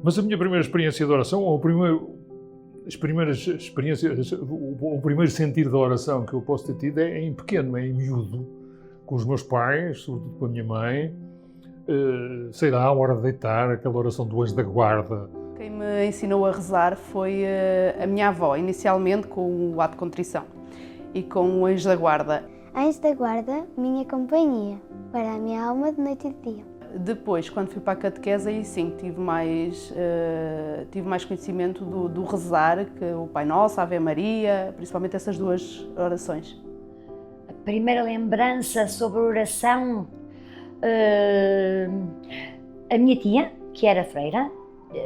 Mas a minha primeira experiência de oração, ou as primeiras experiências, o primeiro sentir da oração que eu posso ter tido é em pequeno, é em miúdo, com os meus pais, sobretudo com a minha mãe, sei lá, a hora de deitar, aquela oração do anjo da guarda. Quem me ensinou a rezar foi a minha avó, inicialmente com o ato de contrição e com o anjo da guarda. Anjo da guarda, minha companhia, para a minha alma de noite e de dia. Depois, quando fui para a catequese, aí sim, tive mais conhecimento do rezar, que o Pai Nosso, a Ave Maria, principalmente essas duas orações. A primeira lembrança sobre oração, a minha tia, que era freira,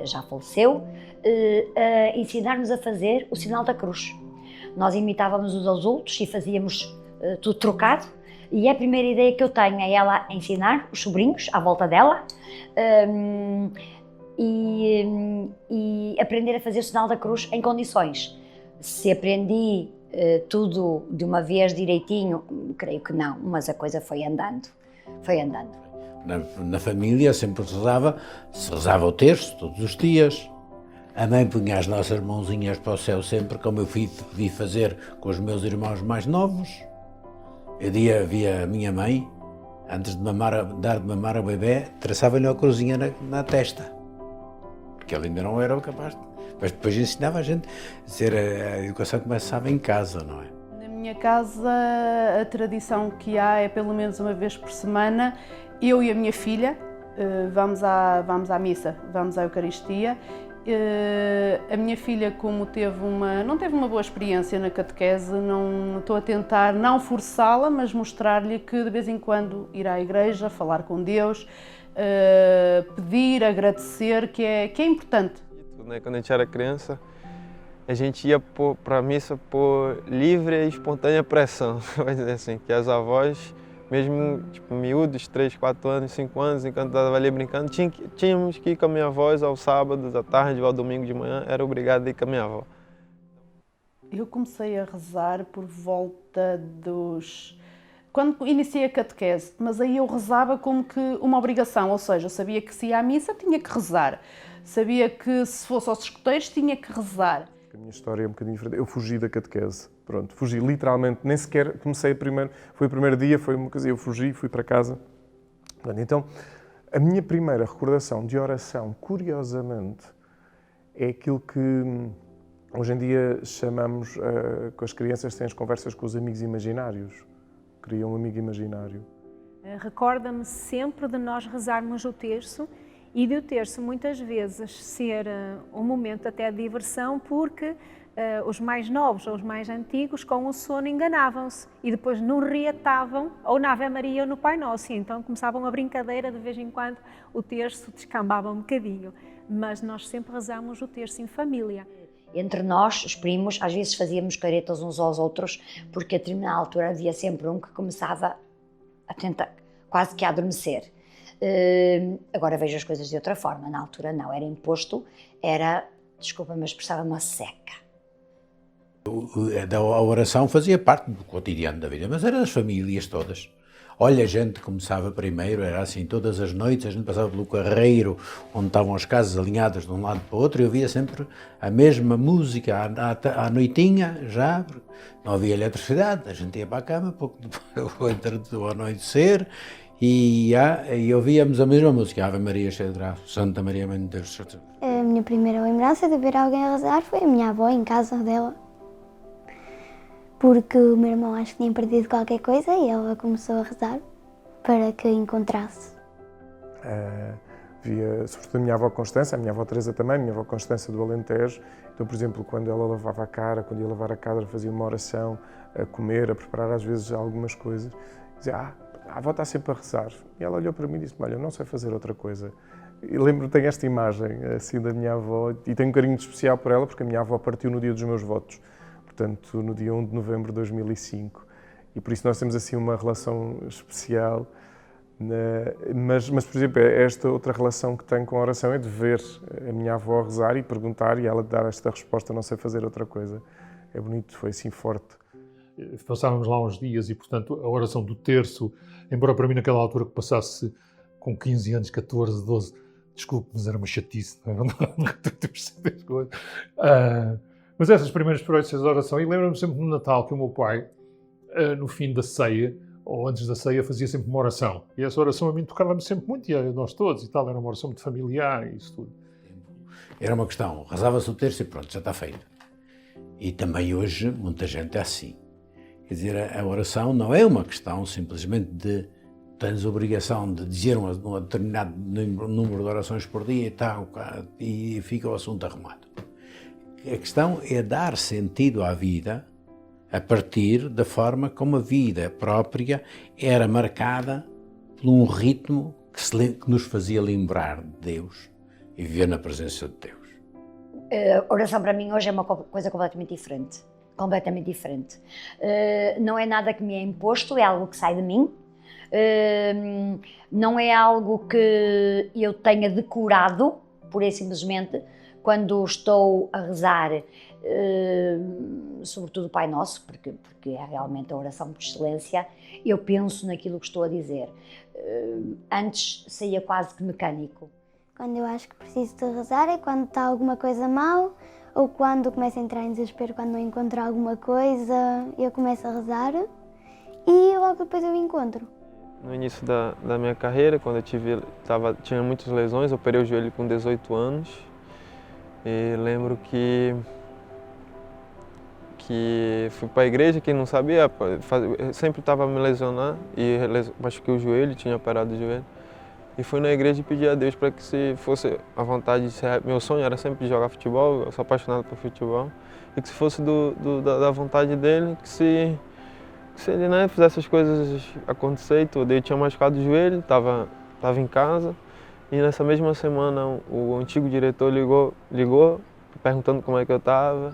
já faleceu, ensinar-nos a fazer o sinal da cruz. Nós imitávamos uns aos outros e fazíamos tudo trocado. E a primeira ideia que eu tenho é ela ensinar os sobrinhos à volta dela e aprender a fazer o sinal da cruz em condições. Se aprendi tudo de uma vez direitinho, creio que não, mas a coisa foi andando, foi andando. Na família sempre se rezava o terço todos os dias. A mãe punha as nossas mãozinhas para o céu sempre, como eu vi fazer com os meus irmãos mais novos. Eu via a minha mãe, antes de dar de mamar ao bebê, traçava-lhe uma cruzinha na testa, porque ele ainda não era capaz de... Mas depois ensinava a gente a dizer, a educação começava em casa, não é? Na minha casa, a tradição que há é pelo menos uma vez por semana, eu e a minha filha vamos à missa, vamos à Eucaristia. A minha filha, como não teve uma boa experiência na catequese, estou a tentar não forçá-la, mas mostrar-lhe que de vez em quando ir à igreja, falar com Deus, pedir, agradecer, que é importante. Quando a gente era criança, a gente ia para a missa por livre e espontânea pressão, vai dizer assim, que as avós, mesmo tipo, miúdos, 3, 4 anos, 5 anos, enquanto estava ali brincando, tínhamos que ir com a minha avó aos sábados, à tarde, ao domingo de manhã, era obrigado a ir com a minha avó. Eu comecei a rezar por volta quando iniciei a catequese, mas aí eu rezava como que uma obrigação, ou seja, eu sabia que se ia à missa tinha que rezar, sabia que se fosse aos escuteiros tinha que rezar. A minha história é um bocadinho diferente. Eu fugi da catequese, pronto, fugi literalmente, nem sequer comecei foi o primeiro dia, foi uma coisa, eu fugi, fui para casa. Então, a minha primeira recordação de oração, curiosamente, é aquilo que hoje em dia chamamos, com as crianças têm as conversas com os amigos imaginários, criam um amigo imaginário. Recorda-me sempre de nós rezarmos o terço e de o terço muitas vezes ser um momento até de diversão, porque os mais novos ou os mais antigos com o sono enganavam-se e depois não reatavam ou na Ave Maria ou no Pai Nosso, então começavam a brincadeira, de vez em quando o terço descambava um bocadinho, mas nós sempre rezámos o terço em família. Entre nós, os primos, às vezes fazíamos caretas uns aos outros, porque a determinada altura havia sempre um que começava a tentar, quase que a adormecer. Agora vejo as coisas de outra forma, na altura não, era imposto, desculpa, mas precisava de uma seca. A oração fazia parte do cotidiano da vida, mas era das famílias todas. Olha, a gente começava primeiro, era assim, todas as noites, a gente passava pelo carreiro, onde estavam as casas alinhadas de um lado para o outro, e eu ouvia sempre a mesma música à noitinha, já, não havia eletricidade, a gente ia para a cama, pouco depois do anoitecer, e ouvíamos a mesma música, Ave Maria, cheia de graça, Santa Maria, Mãe de Deus. A minha primeira lembrança de ver alguém a rezar foi a minha avó em casa dela. Porque o meu irmão acho que tinha perdido qualquer coisa e ela começou a rezar para que encontrasse. Via, sobretudo a minha avó Constança, a minha avó Teresa também, a minha avó Constança do Alentejo. Então, por exemplo, quando ela lavava a cara, quando ia lavar a cara, fazia uma oração, a comer, a preparar às vezes algumas coisas. Dizia, a avó está sempre a rezar. E ela olhou para mim e disse, olha, eu não sei fazer outra coisa. E lembro-me, tenho esta imagem assim da minha avó e tenho um carinho especial por ela porque a minha avó partiu no dia dos meus votos. Portanto, no dia 1 de novembro de 2005. E por isso nós temos assim uma relação especial. Mas, por exemplo, esta outra relação que tenho com a oração é de ver a minha avó rezar e perguntar e ela dar esta resposta, não sei fazer outra coisa. É bonito, foi assim forte. Passávamos lá uns dias e, portanto, a oração do terço, embora para mim naquela altura que passasse com 15 anos, 14, 12, Desculpe, mas era uma chatice. Mas essas primeiras experiências de oração, e lembro-me sempre no Natal que o meu pai, no fim da ceia, ou antes da ceia, fazia sempre uma oração. E essa oração a mim tocava-me sempre muito, e a nós todos e tal, era uma oração muito familiar e isso tudo. Era uma questão, rezava-se o terço e pronto, já está feito. E também hoje muita gente é assim. Quer dizer, a oração não é uma questão simplesmente de tens a obrigação de dizer um determinado número de orações por dia e tal, e fica o assunto arrumado. A questão é dar sentido à vida a partir da forma como a vida própria era marcada por um ritmo que nos fazia lembrar de Deus e viver na presença de Deus. A oração para mim hoje é uma coisa completamente diferente. Completamente diferente. Não é nada que me é imposto, é algo que sai de mim. Não é algo que eu tenha decorado, pura e simplesmente, quando estou a rezar, sobretudo o Pai Nosso, porque é realmente a oração por excelência, eu penso naquilo que estou a dizer. Antes saía quase que mecânico. Quando eu acho que preciso de rezar é quando está alguma coisa mal, ou quando começo a entrar em desespero, quando não encontro alguma coisa, eu começo a rezar e logo depois eu encontro. No início da minha carreira, quando eu tinha muitas lesões, eu operei o joelho com 18 anos. E lembro que fui para a igreja, quem não sabia, sempre estava me lesionando e machuquei o joelho, tinha operado o joelho. E fui na igreja e pedi a Deus para que se fosse a vontade de ser... Meu sonho era sempre jogar futebol, eu sou apaixonado por futebol. E que se fosse da vontade dele, que se ele, né, fizesse as coisas acontecer e tudo. Eu tinha machucado o joelho, estava em casa. E nessa mesma semana o antigo diretor ligou perguntando como é que eu estava.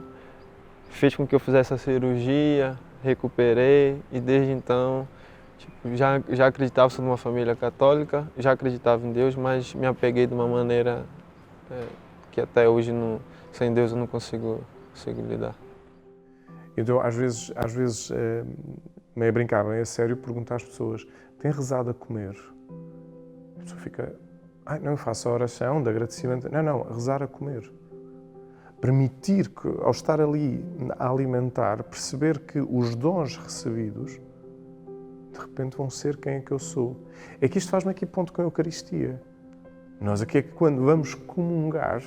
Fez com que eu fizesse a cirurgia, recuperei e desde então... Já acreditava, sou de uma família católica, já acreditava em Deus, mas me apeguei de uma maneira que até hoje, sem Deus, eu não consigo lidar. Então, às vezes meio a brincar, meio a sério, perguntar às pessoas, têm rezado a comer? A pessoa fica, não, eu faço a oração de agradecimento. Não, rezar a comer. Permitir que, ao estar ali a alimentar, perceber que os dons recebidos de repente vão ser quem é que eu sou. É que isto faz-me aqui ponto com a Eucaristia. Nós aqui é que quando vamos comungar,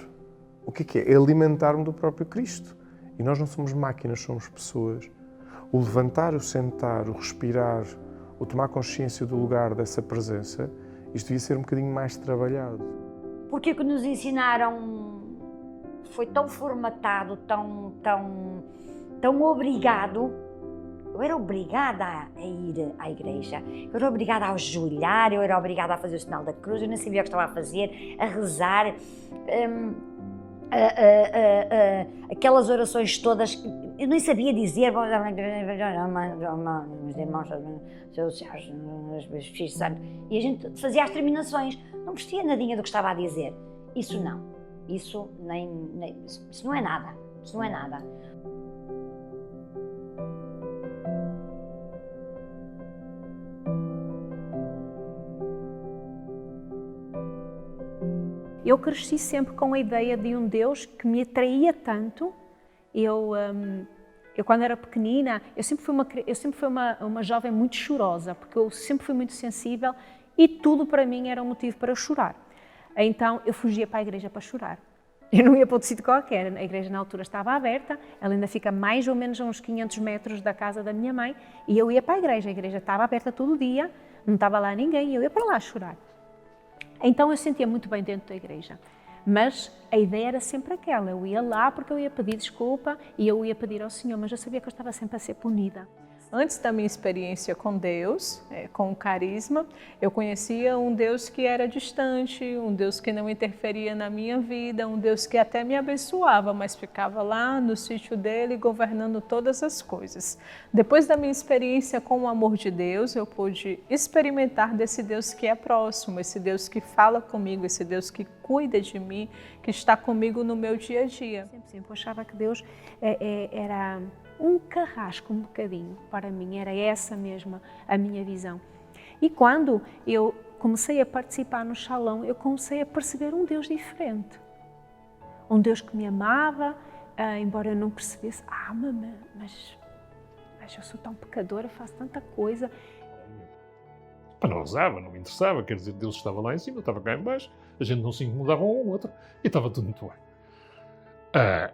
o que é? É alimentar-me do próprio Cristo. E nós não somos máquinas, somos pessoas. O levantar, o sentar, o respirar, o tomar consciência do lugar dessa presença, isto devia ser um bocadinho mais trabalhado. Porque o que nos ensinaram foi tão formatado, tão obrigado. Eu era obrigada a ir à igreja, eu era obrigada a ajoelhar, eu era obrigada a fazer o sinal da cruz, eu não sabia o que estava a fazer, a rezar, aquelas orações todas, eu nem sabia dizer, e a gente fazia as terminações, não percebia nadinha do que estava a dizer. Isso não, isso não é nada, isso não é nada. Eu cresci sempre com a ideia de um Deus que me atraía tanto. Eu quando era pequenina, eu sempre fui uma jovem muito chorosa, porque eu sempre fui muito sensível e tudo para mim era um motivo para chorar. Então eu fugia para a igreja para chorar. Eu não ia para outro sítio qualquer. A igreja na altura estava aberta, ela ainda fica mais ou menos a uns 500 metros da casa da minha mãe, e eu ia para a igreja estava aberta todo dia, não estava lá ninguém, e eu ia para lá chorar. Então eu sentia muito bem dentro da igreja, mas a ideia era sempre aquela, eu ia lá porque eu ia pedir desculpa e eu ia pedir ao Senhor, mas eu sabia que eu estava sempre a ser punida. Antes da minha experiência com Deus, com o carisma, eu conhecia um Deus que era distante, um Deus que não interferia na minha vida, um Deus que até me abençoava, mas ficava lá no sítio dele governando todas as coisas. Depois da minha experiência com o amor de Deus, eu pude experimentar desse Deus que é próximo, esse Deus que fala comigo, esse Deus que cuida de mim, que está comigo no meu dia a dia. Sempre eu achava que Deus era um carrasco um bocadinho, para mim, era essa mesma a minha visão. E quando eu comecei a participar no Shalom, eu comecei a perceber um Deus diferente. Um Deus que me amava, embora eu não percebesse, mas eu sou tão pecadora, faço tanta coisa. Não rezava, não me interessava, quer dizer, Deus estava lá em cima, eu estava cá em baixo, a gente não se incomodava um ao outro e estava tudo muito bem.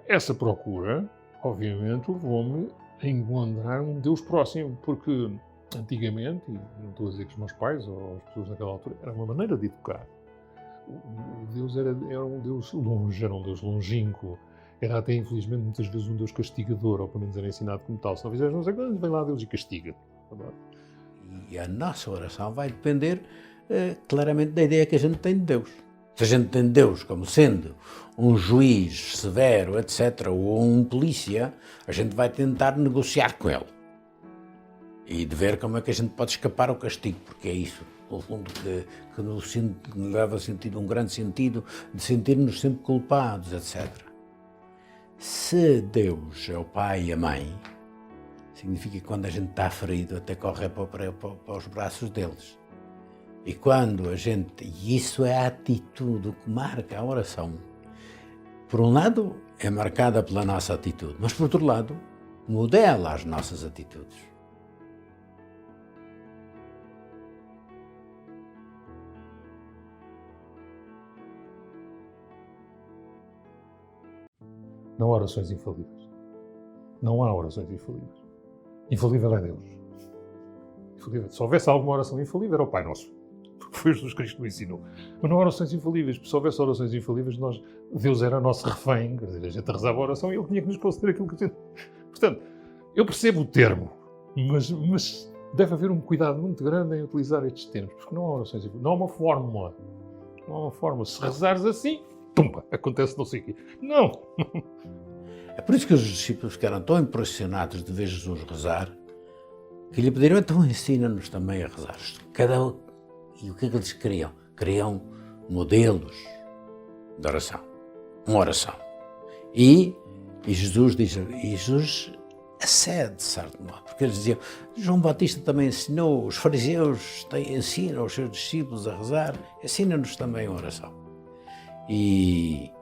Essa procura, obviamente, levou-me a encontrar um Deus próximo, porque antigamente, e não estou a dizer que os meus pais ou as pessoas naquela altura, era uma maneira de educar. O Deus era um Deus longe, era um Deus longínquo, era até, infelizmente, muitas vezes um Deus castigador, ou pelo menos era ensinado como tal. Se não fizeres não sei quando, vem lá Deus e castiga. E a nossa oração vai depender claramente da ideia que a gente tem de Deus. Se a gente tem de Deus como sendo um juiz severo, etc., ou um polícia, a gente vai tentar negociar com ele. E de ver como é que a gente pode escapar ao castigo, porque é isso, no fundo, que nos leva a sentir um grande sentido de sentir-nos sempre culpados, etc. Se Deus é o pai e a mãe, significa que quando a gente está ferido até corre para os braços deles. E quando a gente, e isso é a atitude que marca a oração, por um lado é marcada pela nossa atitude, mas por outro lado modela as nossas atitudes. Não há orações infalíveis. Não há orações infalíveis. Infalível é Deus. Infalível. Se houvesse alguma oração infalível, era o Pai Nosso. Porque foi Jesus Cristo que o ensinou. Mas não há orações infalíveis. Porque se houvesse orações infalíveis, Deus era nosso refém. Quer dizer, a gente rezava a oração e Ele tinha que nos conceder aquilo que a gente... Portanto, eu percebo o termo, mas deve haver um cuidado muito grande em utilizar estes termos. Porque não há orações infalíveis. Não há uma fórmula. Não há uma fórmula. Se rezares assim, pumba, acontece não sei o quê. Não! É por isso que os discípulos ficaram tão impressionados de ver Jesus rezar, que lhe pediram, então ensina-nos também a rezar. E o que é que eles queriam? Queriam modelos de oração. Uma oração. E Jesus diz, e Jesus acede, de certo modo, porque eles diziam, João Batista também ensinou, os fariseus ensinam aos seus discípulos a rezar, ensina-nos também a oração. E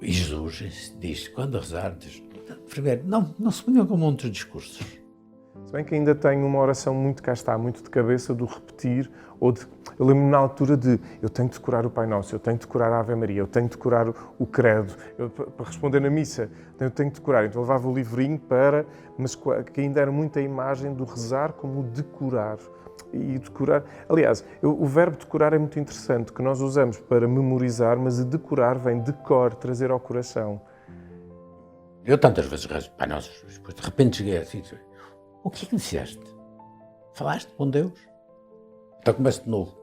Jesus diz, quando rezar, diz, primeiro, não se ponham com muitos discursos. Se bem que ainda tenho uma oração muito, cá está, muito de cabeça, do repetir, eu lembro-me na altura de, eu tenho de decorar o Pai Nosso, eu tenho de decorar a Ave Maria, eu tenho de decorar o Credo, para responder na missa, eu tenho de decorar. Então eu levava o livrinho mas que ainda era muito a imagem do rezar como decorar. E decorar, aliás, o verbo decorar é muito interessante, que nós usamos para memorizar, mas a decorar vem de cor, trazer ao coração. Eu tantas vezes rezo, Pai Nosso, depois de repente cheguei assim, o que é que disseste? Falaste com Deus? Então começo de novo.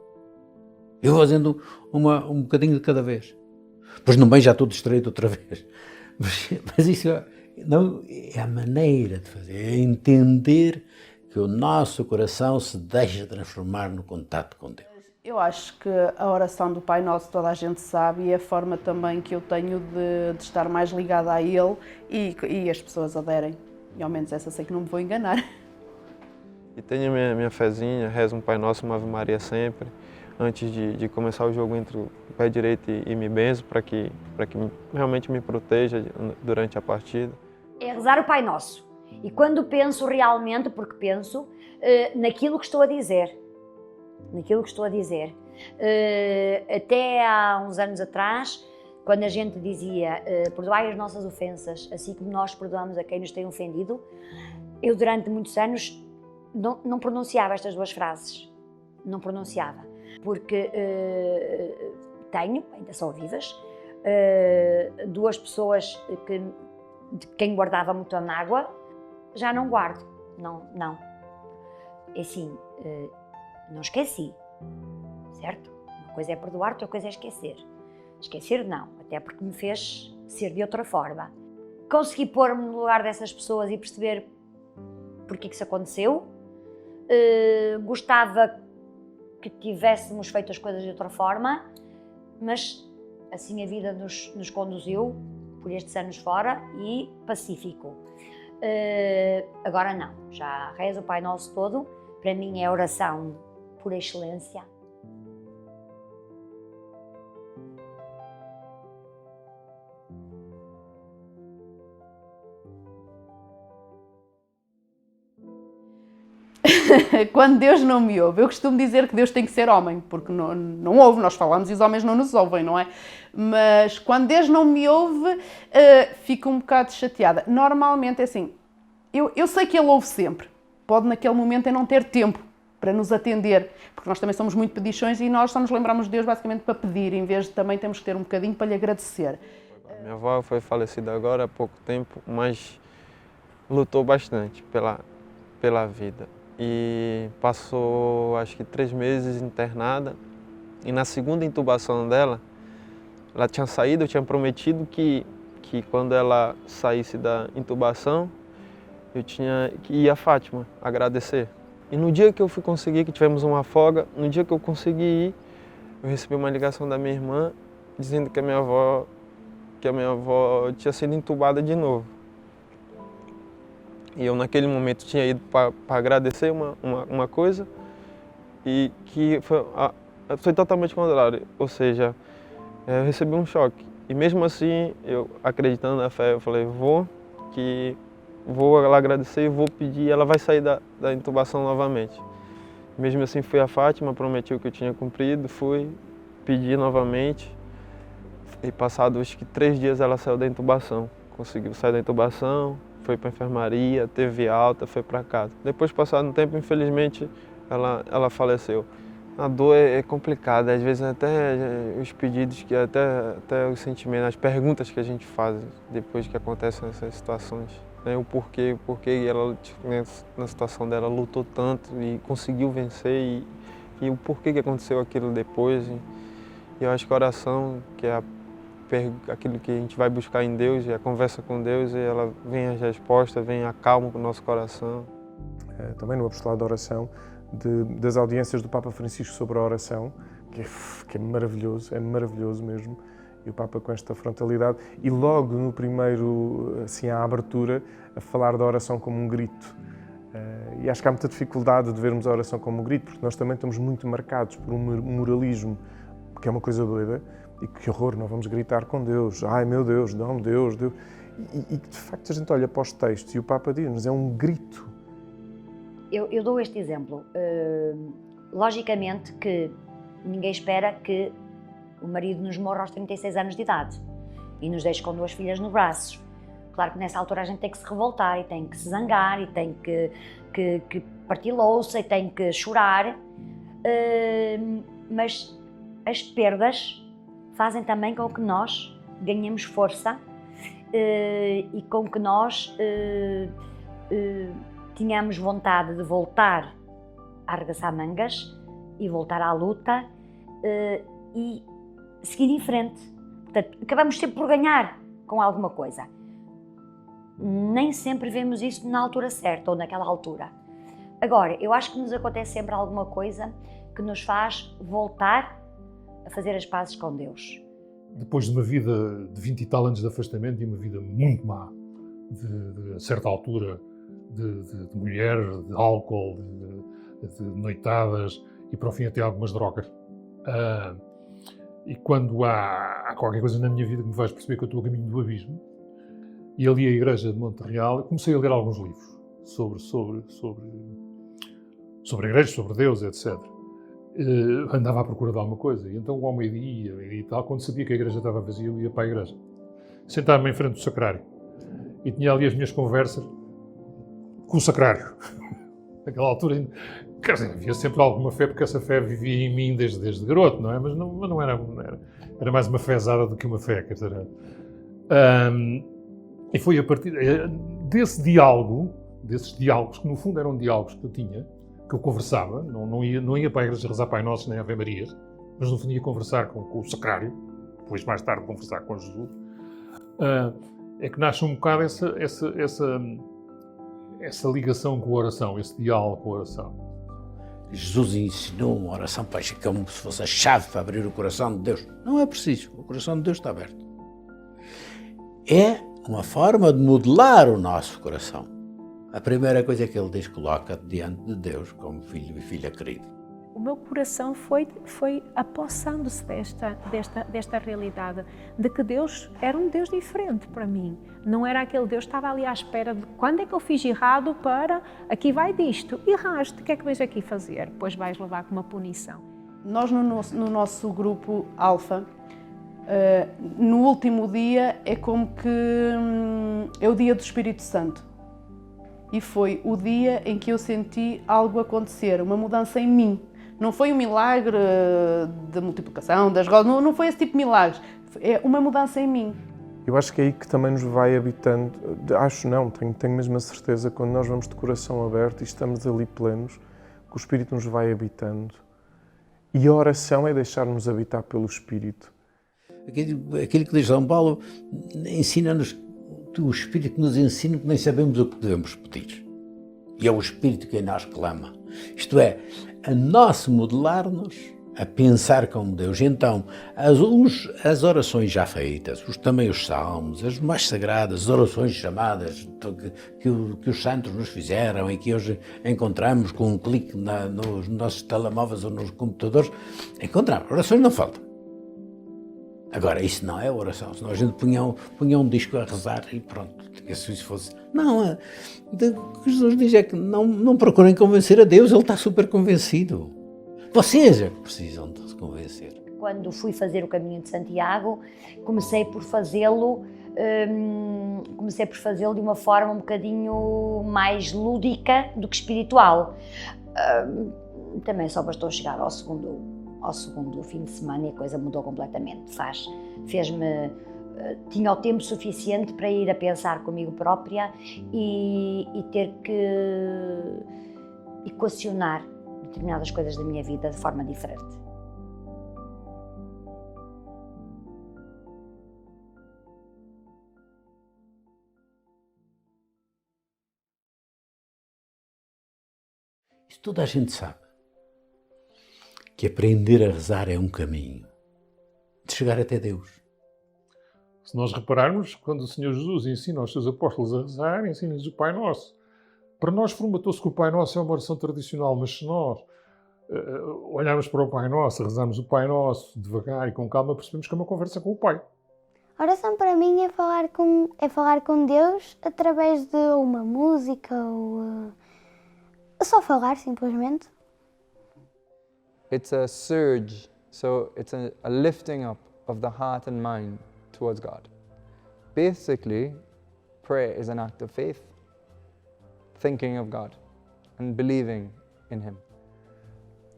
Eu vou fazendo um bocadinho de cada vez. Pois não bem, já estou distraído outra vez. Mas isso não, é a maneira de fazer, é entender que o nosso coração se deixa transformar no contato com Deus. Eu acho que a oração do Pai Nosso toda a gente sabe e é a forma também que eu tenho de estar mais ligada a Ele e as pessoas aderem. E ao menos essa sei que não me vou enganar. E tenho a minha fezinha, rezo um Pai Nosso, uma Ave Maria sempre, antes de começar o jogo entre o pé direito e me benzo, para que realmente me proteja durante a partida. É rezar o Pai Nosso. E quando penso realmente, porque penso, naquilo que estou a dizer. Naquilo que estou a dizer. Até há uns anos atrás, quando a gente dizia perdoai as nossas ofensas, assim como nós perdoamos a quem nos tem ofendido, eu durante muitos anos não pronunciava estas duas frases. Não pronunciava. Porque ainda são vivas, duas pessoas de quem guardava muita mágoa, já não guardo. Não. É assim, não esqueci, certo? Uma coisa é perdoar, outra coisa é esquecer. Esquecer não, até porque me fez ser de outra forma. Consegui pôr-me no lugar dessas pessoas e perceber porque que isso aconteceu. Gostava que tivéssemos feito as coisas de outra forma, mas assim a vida nos conduziu por estes anos fora e pacífico. Agora não, já rezo o Pai Nosso todo, para mim é oração por excelência. Quando Deus não me ouve, eu costumo dizer que Deus tem que ser homem, porque não ouve, nós falamos e os homens não nos ouvem, não é? Mas quando Deus não me ouve, fico um bocado chateada. Normalmente é assim, eu sei que Ele ouve sempre, pode naquele momento é não ter tempo para nos atender, porque nós também somos muito pedichões e nós só nos lembramos de Deus basicamente para pedir, em vez de também temos que ter um bocadinho para lhe agradecer. Minha avó foi falecida agora há pouco tempo, mas lutou bastante pela vida. E passou, acho que 3 meses internada. E na segunda intubação dela, ela tinha saído, eu tinha prometido que quando ela saísse da intubação, eu tinha que ir a Fátima agradecer. E no dia que eu fui conseguir, que tivemos uma folga, no dia que eu consegui ir, eu recebi uma ligação da minha irmã dizendo que a minha avó tinha sido entubada de novo. E eu naquele momento tinha ido para agradecer uma coisa e que foi totalmente contrário, ou seja, eu recebi um choque. E mesmo assim, eu acreditando na fé, eu falei, vou lá agradecer e vou pedir, ela vai sair da intubação novamente. Mesmo assim fui a Fátima, prometi o que eu tinha cumprido, fui, pedi novamente e passados acho que 3 dias ela saiu da intubação, conseguiu sair da intubação. Foi para a enfermaria, teve alta, foi para casa. Depois, passado um tempo, infelizmente, ela faleceu. A dor é complicada, às vezes até os pedidos, até os sentimentos, as perguntas que a gente faz depois que acontecem essas situações. Né? O porquê ela, na situação dela, lutou tanto e conseguiu vencer e o porquê que aconteceu aquilo depois. E eu acho que a oração, que é aquilo que a gente vai buscar em Deus, é a conversa com Deus, e ela vem as respostas, vem a calma para o nosso coração. Também no apostolado da oração, das audiências do Papa Francisco sobre a oração, que é maravilhoso mesmo, e o Papa com esta frontalidade, e logo no primeiro, assim, à abertura, a falar da oração como um grito. E acho que há muita dificuldade de vermos a oração como um grito, porque nós também estamos muito marcados por um moralismo, que é uma coisa doida. E que horror, não vamos gritar com Deus. Ai, meu Deus, não, Deus. E de facto a gente olha para os textos e o Papa diz-nos, é um grito. Eu dou este exemplo. Logicamente que ninguém espera que o marido nos morra aos 36 anos de idade e nos deixe com 2 filhas no braço. Claro que nessa altura a gente tem que se revoltar e tem que se zangar e tem que partir louça e tem que chorar. Mas as perdas fazem também com que nós ganhemos força e com que nós tenhamos vontade de voltar a arregaçar mangas e voltar à luta e seguir em frente. Portanto, acabamos sempre por ganhar com alguma coisa. Nem sempre vemos isso na altura certa ou naquela altura. Agora, eu acho que nos acontece sempre alguma coisa que nos faz voltar a fazer as pazes com Deus. Depois de uma vida de 20 e tal anos de afastamento e uma vida muito má, a certa altura, de mulher, de álcool, de noitadas e, para o fim, até algumas drogas. E quando há qualquer coisa na minha vida que me faz perceber que eu estou a caminho do abismo, e ali a igreja de Monte Real, comecei a ler alguns livros sobre a igreja, sobre Deus, etc. Andava à procura de alguma coisa, e então ao meio-dia e tal, quando sabia que a igreja estava vazia, eu ia para a igreja. Sentava-me em frente do sacrário e tinha ali as minhas conversas com o sacrário. Naquela altura, quer dizer, havia sempre alguma fé, porque essa fé vivia em mim desde garoto, não é? Mas não era mais uma fezada do que uma fé, quer dizer. E foi a partir desses diálogos, que no fundo eram diálogos que eu tinha, que eu conversava, não ia para a igreja rezar Pai Nosso nem Ave Marias, mas no fundo ia conversar com o sacrário, depois mais tarde conversar com Jesus, é que nasce um bocado essa ligação com a oração, esse diálogo com a oração. Jesus ensinou uma oração para como se fosse a chave para abrir o coração de Deus. Não é preciso, o coração de Deus está aberto. É uma forma de modelar o nosso coração. A primeira coisa que ele diz, coloca diante de Deus como filho e filha querido. O o meu coração foi apossando-se desta realidade, de que Deus era um Deus diferente para mim. Não era aquele Deus que estava ali à espera de quando é que eu fiz errado para, aqui vai disto, erraste, o que é que vais aqui fazer? Pois vais levar com uma punição. Nós no nosso grupo Alfa, no último dia é como que é o dia do Espírito Santo. E foi o dia em que eu senti algo acontecer, uma mudança em mim. Não foi um milagre de multiplicação, das rodas, não foi esse tipo de milagres. É uma mudança em mim. Eu acho que é aí que também nos vai habitando, acho não, tenho mesmo a certeza, quando nós vamos de coração aberto e estamos ali plenos, que o Espírito nos vai habitando. E a oração é deixar-nos habitar pelo Espírito. Aquilo que diz São Paulo ensina-nos, o Espírito nos ensina que nem sabemos o que devemos pedir. E é o Espírito que em nós clama. Isto é, a nós modelar-nos a pensar como Deus. Então, as orações já feitas, também os salmos, as mais sagradas, as orações chamadas que os santos nos fizeram e que hoje encontramos com um clique nos nossos telemóveis ou nos computadores, encontramos. Orações não faltam. Agora, isso não é oração, senão a gente punha um disco a rezar e pronto, se isso fosse... Não, o que Jesus diz é que não procurem convencer a Deus, Ele está super convencido. Vocês é que precisam de se convencer. Quando fui fazer o caminho de Santiago, comecei por fazê-lo de uma forma um bocadinho mais lúdica do que espiritual. Também só bastou chegar ao segundo fim de semana e a coisa mudou completamente. Tinha o tempo suficiente para ir a pensar comigo própria e ter que equacionar determinadas coisas da minha vida de forma diferente. Isso toda a gente sabe. Que aprender a rezar é um caminho de chegar até Deus. Se nós repararmos, quando o Senhor Jesus ensina aos seus apóstolos a rezar, ensina-lhes o Pai Nosso. Para nós formatou-se que o Pai Nosso é uma oração tradicional, mas se nós olharmos para o Pai Nosso, rezarmos o Pai Nosso devagar e com calma, percebemos que é uma conversa com o Pai. A oração para mim é falar com Deus através de uma música ou só falar simplesmente. It's a surge, so it's a lifting up of the heart and mind towards God. Basically, prayer is an act of faith, thinking of God and believing in Him.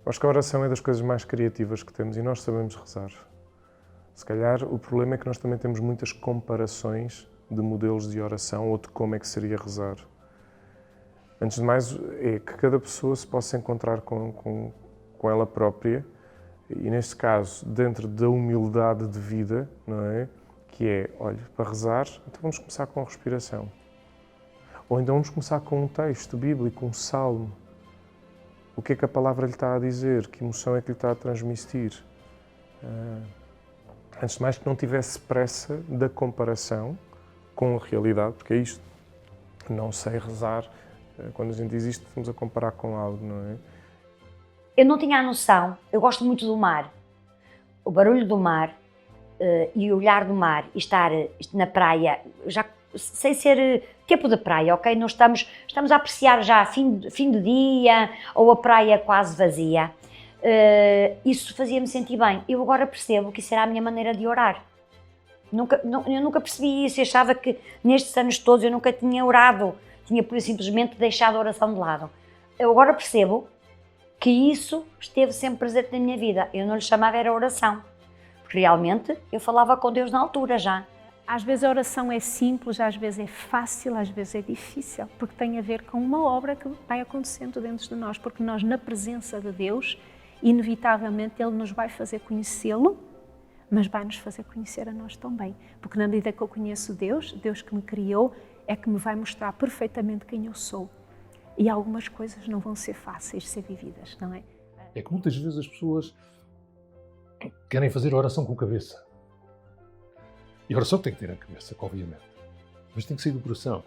Acho que a oração é das coisas mais criativas que temos e nós sabemos rezar. Se calhar o problema é que nós também temos muitas comparações de modelos de oração ou de como é que seria rezar. Antes de mais, é que cada pessoa se possa encontrar com ela própria e, neste caso, dentro da humildade de vida, não é? Que é, olha, para rezar, então vamos começar com a respiração. Ou então vamos começar com um texto bíblico, um salmo. O que é que a palavra lhe está a dizer? Que emoção é que lhe está a transmitir? Antes de mais, que não tivesse pressa da comparação com a realidade, porque é isto. Não sei rezar. Quando a gente diz isto, estamos a comparar com algo, não é? Eu não tinha a noção, eu gosto muito do mar. O barulho do mar e o olhar do mar e estar na praia, já sem ser tempo de praia, ok? Nós estamos a apreciar já fim de dia ou a praia quase vazia. Isso fazia-me sentir bem. Eu agora percebo que isso era a minha maneira de orar. Eu nunca percebi isso, eu achava que nestes anos todos eu nunca tinha orado, tinha por simplesmente deixado a oração de lado. Eu agora percebo que isso esteve sempre presente na minha vida. Eu não lhe chamava era oração, porque realmente eu falava com Deus na altura já. Às vezes a oração é simples, às vezes é fácil, às vezes é difícil, porque tem a ver com uma obra que vai acontecendo dentro de nós, porque nós, na presença de Deus, inevitavelmente Ele nos vai fazer conhecê-lo, mas vai nos fazer conhecer a nós também. Porque na medida que eu conheço Deus, Deus que me criou, é que me vai mostrar perfeitamente quem eu sou. E algumas coisas não vão ser fáceis de ser vividas, não é? É que muitas vezes as pessoas querem fazer a oração com a cabeça. E a oração tem que ter a cabeça, obviamente. Mas tem que sair do coração.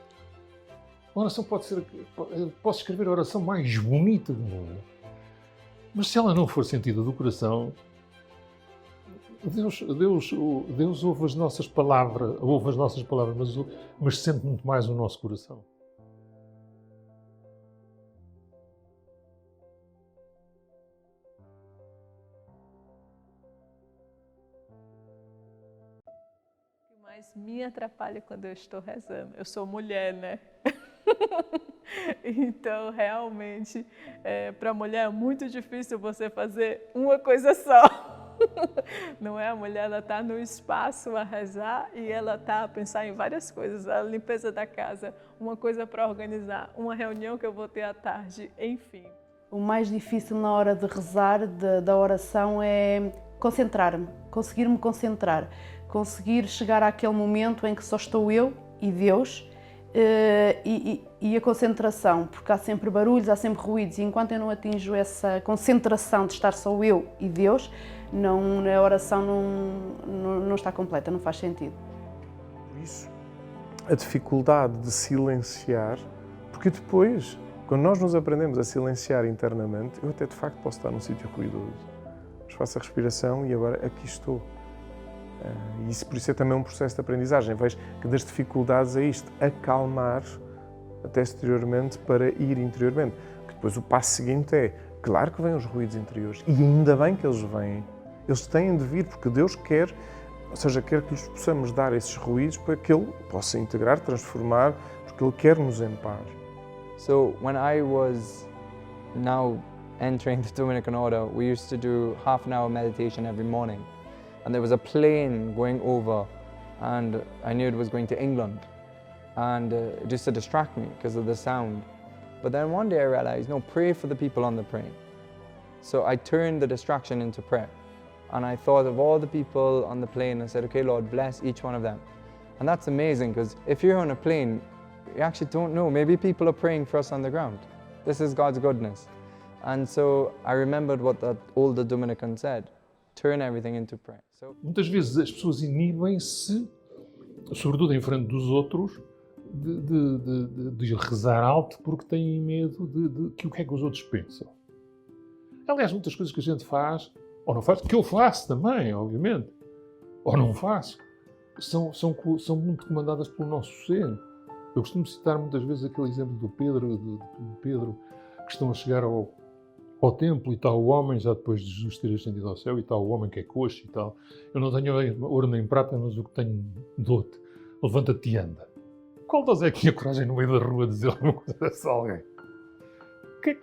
A oração pode ser... Posso escrever a oração mais bonita do mundo. Mas se ela não for sentida do coração, Deus ouve as nossas palavras, mas sente muito mais o nosso coração. O que mais me atrapalha quando eu estou rezando? Eu sou mulher, né? Então, realmente, para a mulher é muito difícil você fazer uma coisa só. Não é? A mulher, ela está no espaço a rezar e ela está a pensar em várias coisas. A limpeza da casa, uma coisa para organizar, uma reunião que eu vou ter à tarde, enfim. O mais difícil na hora de rezar, da oração, é concentrar-me, conseguir me concentrar, conseguir chegar àquele momento em que só estou eu e Deus, e a concentração, porque há sempre barulhos, há sempre ruídos, e enquanto eu não atinjo essa concentração de estar só eu e Deus, a oração não está completa, não faz sentido. Por isso, a dificuldade de silenciar, porque depois, quando nós nos aprendemos a silenciar internamente, eu até de facto posso estar num sítio ruidoso, mas faço a respiração e agora aqui estou. E isso, por isso é também um processo de aprendizagem. Vejo que das dificuldades é isto, acalmar até exteriormente para ir interiormente. Que depois o passo seguinte é, claro que vêm os ruídos interiores, e ainda bem que eles vêm. Eles têm de vir porque Deus quer, ou seja, quer que lhes possamos dar esses ruídos para que Ele possa integrar, transformar, porque Ele quer-nos em paz. So when I was now entering the Dominican order, we used to do half-an-hour meditation every morning. And there was a plane going over, and I knew it was going to England, and just to distract me because of the sound. But then one day I realized, no, pray for the people on the plane. So I turned the distraction into prayer, and I thought of all the people on the plane and said, okay, Lord, bless each one of them. And that's amazing, because if you're on a plane, you actually don't know. Maybe people are praying for us on the ground. This is God's goodness. And so I remembered what that older Dominican said, turn everything into prayer. Muitas vezes as pessoas inibem-se, sobretudo em frente dos outros, de rezar alto porque têm medo de que o que é que os outros pensam. Aliás, muitas coisas que a gente faz, ou não faz, que eu faço também, obviamente, ou não faço, são muito comandadas pelo nosso ser. Eu costumo citar muitas vezes aquele exemplo do Pedro, que estão a chegar ao templo e está o homem, já depois de Jesus ter ascendido ao céu, e está o homem que é coxo e tal. Eu não tenho ouro nem prata, mas o que tenho dou-te. Levanta-te e anda. Qual deles é que tinha coragem no meio da rua de dizer alguma coisa dessa a alguém?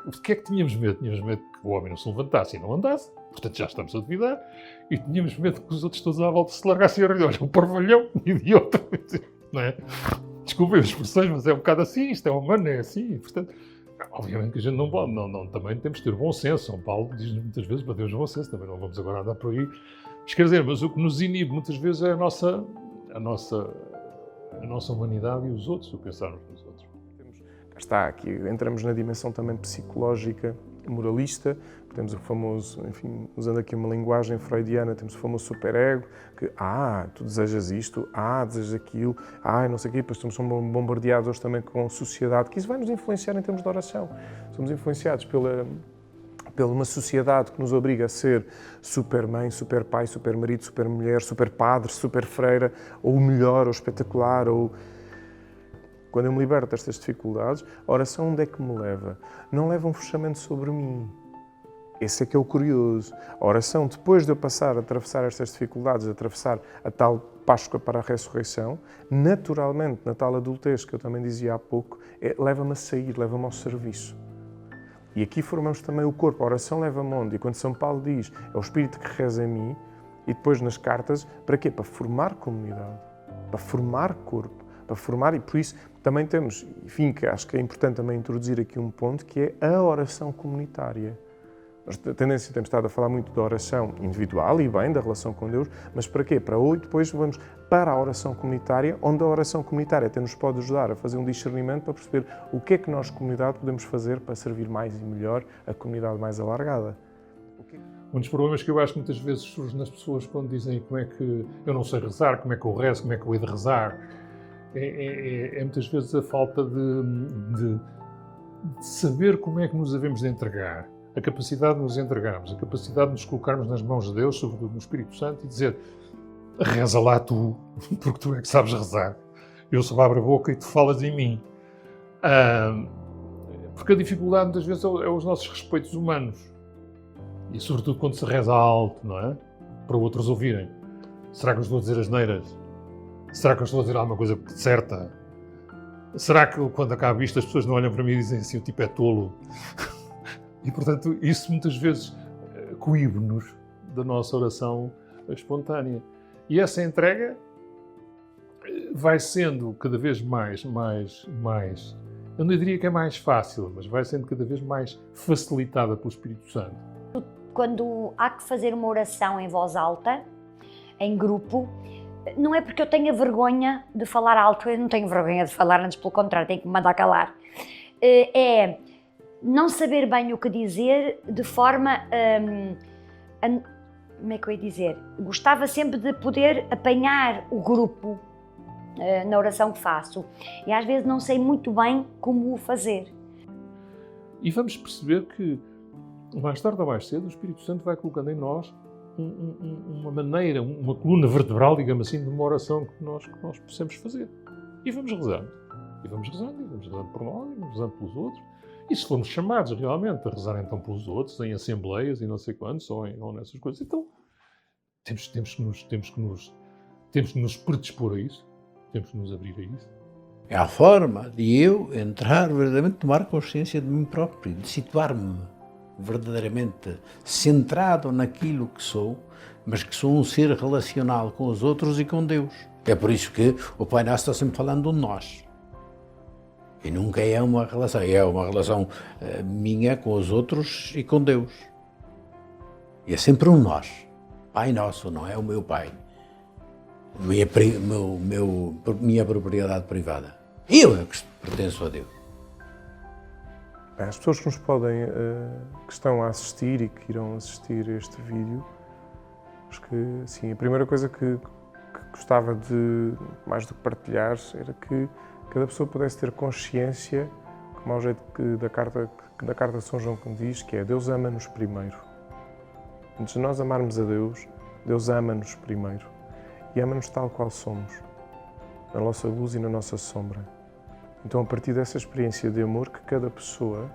O que é que tínhamos medo? Tínhamos medo que o homem não se levantasse e não andasse, portanto já estamos a duvidar, e tínhamos medo que os outros todos à volta se largassem a rir. Olha, um parvalhão, idiota, não é? Desculpem as expressões, mas é um bocado assim, isto é humano, é assim, portanto... Obviamente que a gente não pode, também temos de ter bom senso. São Paulo diz muitas vezes para Deus bom senso, também não vamos agora andar por aí. Mas quer dizer, mas o que nos inibe muitas vezes é a nossa humanidade e os outros, o pensarmos nos outros. Cá está, aqui entramos na dimensão também psicológica, moralista, temos o famoso, enfim, usando aqui uma linguagem freudiana, temos o famoso superego, que, tu desejas isto, desejas aquilo, não sei o quê, depois somos bombardeados hoje também com sociedade, que isso vai nos influenciar em termos de oração. Somos influenciados pela uma sociedade que nos obriga a ser super mãe, super pai, super marido, super mulher, super padre, super freira, ou o melhor, ou espetacular, ou... Quando eu me liberto destas dificuldades, a oração onde é que me leva? Não leva um fechamento sobre mim. Esse é que é o curioso. A oração, depois de eu passar a atravessar estas dificuldades, a atravessar a tal Páscoa para a ressurreição, naturalmente, na tal adultez que eu também dizia há pouco, leva-me a sair, leva-me ao serviço. E aqui formamos também o corpo. A oração leva-me onde? E quando São Paulo diz, é o Espírito que reza em mim, e depois nas cartas, para quê? Para formar comunidade, para formar corpo, para formar, e por isso também temos, enfim, que acho que é importante também introduzir aqui um ponto, que é a oração comunitária. Nós temos estado a falar muito da oração individual e bem, da relação com Deus, mas para quê? Para hoje, depois vamos para a oração comunitária, onde a oração comunitária até nos pode ajudar a fazer um discernimento para perceber o que é que nós, comunidade, podemos fazer para servir mais e melhor a comunidade mais alargada. Um dos problemas que eu acho que muitas vezes surge nas pessoas quando dizem como é que eu não sei rezar, como é que eu rezo, como é que eu hei de rezar, é muitas vezes a falta de saber como é que nos havemos de entregar. a capacidade de nos entregarmos, a capacidade de nos colocarmos nas mãos de Deus, sobretudo no Espírito Santo, e dizer: reza lá tu, porque tu é que sabes rezar. Eu só abro a boca e tu falas em mim. Porque a dificuldade muitas vezes é os nossos respeitos humanos. E sobretudo quando se reza alto, não é? Para outros ouvirem. Será que eu estou a dizer asneiras? Será que eu estou a dizer alguma coisa certa? Será que quando acaba isto as pessoas não olham para mim e dizem assim: o tipo é tolo? E portanto isso muitas vezes coíbe-nos da nossa oração espontânea. E essa entrega vai sendo cada vez mais, eu não diria que é mais fácil, mas vai sendo cada vez mais facilitada pelo Espírito Santo. Quando há que fazer uma oração em voz alta, em grupo, não é porque eu tenha vergonha de falar alto, eu não tenho vergonha de falar, antes pelo contrário, tenho que me mandar calar. É não saber bem o que dizer de forma como é que eu ia dizer? Gostava sempre de poder apanhar o grupo na oração que faço. E às vezes não sei muito bem como o fazer. E vamos perceber que, mais tarde ou mais cedo, o Espírito Santo vai colocando em nós uma maneira, uma coluna vertebral, digamos assim, de uma oração que nós possamos fazer. E vamos rezando. E vamos rezando, e vamos rezando por nós, e vamos rezando pelos outros. E se formos chamados realmente a rezar então pelos outros, em assembleias e não sei quantos, ou nessas coisas, então temos que nos predispor a isso, temos que nos abrir a isso. É a forma de eu entrar verdadeiramente, tomar consciência de mim próprio, de situar-me verdadeiramente centrado naquilo que sou, mas que sou um ser relacional com os outros e com Deus. É por isso que o Pai Nosso está sempre falando de nós. E nunca é uma relação minha com os outros e com Deus. E é sempre um nós. Pai Nosso, não é o meu Pai. Minha propriedade privada. Eu é que pertenço a Deus. As pessoas que nos podem, que estão a assistir e que irão assistir a este vídeo, acho que, sim, a primeira coisa que gostava de, mais do que partilhar, era que cada pessoa pudesse ter consciência, como ao jeito da carta de São João que me diz, que é: Deus ama-nos primeiro. Antes de nós amarmos a Deus, Deus ama-nos primeiro. E ama-nos tal qual somos, na nossa luz e na nossa sombra. Então, a partir dessa experiência de amor, que cada pessoa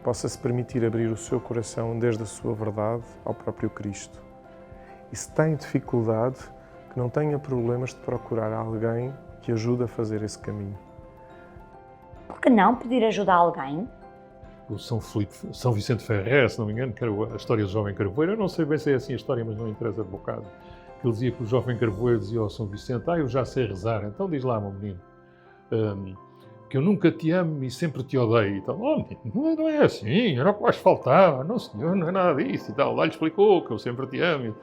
possa se permitir abrir o seu coração desde a sua verdade ao próprio Cristo. E se tem dificuldade, que não tenha problemas de procurar alguém que ajude a fazer esse caminho. Por que não pedir ajuda a alguém? O São Vicente Ferrer, se não me engano, que era a história do jovem carvoeiro, eu não sei bem se é assim a história, mas não interessa de bocado. Ele dizia que o jovem carvoeiro dizia ao São Vicente: eu já sei rezar, então diz lá, meu menino, que eu nunca te amo e sempre te odeio. E tal. Não é assim, era o que mais faltava, não senhor, não é nada disso. E tal. Lá lhe explicou que eu sempre te amo.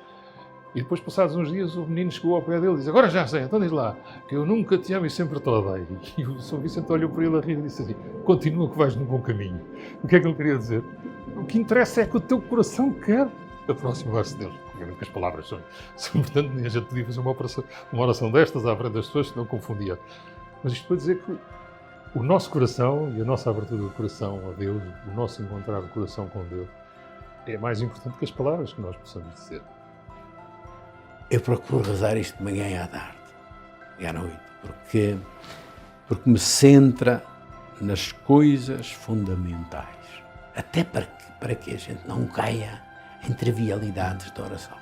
E depois, passados uns dias, o menino chegou ao pé dele e disse: agora já sei, então diz lá, que eu nunca te amo e sempre te odeio. E o São Vicente olhou para ele a rir e disse assim: continua que vais no bom caminho. O que é que ele queria dizer? O que interessa é que o teu coração quer aproximar-se de Deus. Obviamente que as palavras são portanto, nem a gente podia fazer uma oração destas à frente das pessoas, se não confundia. Mas isto para dizer que o nosso coração e a nossa abertura do coração a Deus, o nosso encontrar o coração com Deus, é mais importante que as palavras que nós possamos dizer. Eu procuro rezar isto de manhã e à tarde e à noite, porque me centra nas coisas fundamentais, até para que a gente não caia em trivialidades da oração.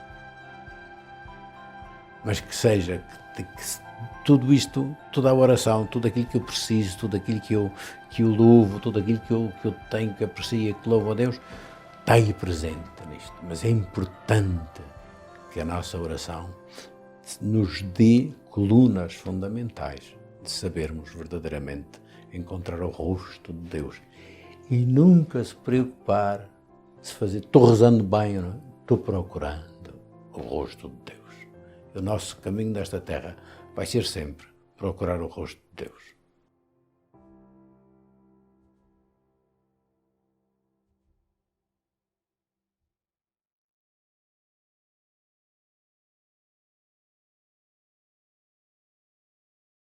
Mas que seja, que tudo isto, toda a oração, tudo aquilo que eu preciso, tudo aquilo que eu louvo, tudo aquilo que eu tenho, que aprecio e que louvo a Deus, esteja presente nisto. Mas é importante que a nossa oração nos dê colunas fundamentais de sabermos verdadeiramente encontrar o rosto de Deus e nunca se preocupar se fazer, estou rezando bem ou não, estou procurando o rosto de Deus. O nosso caminho desta terra vai ser sempre procurar o rosto de Deus.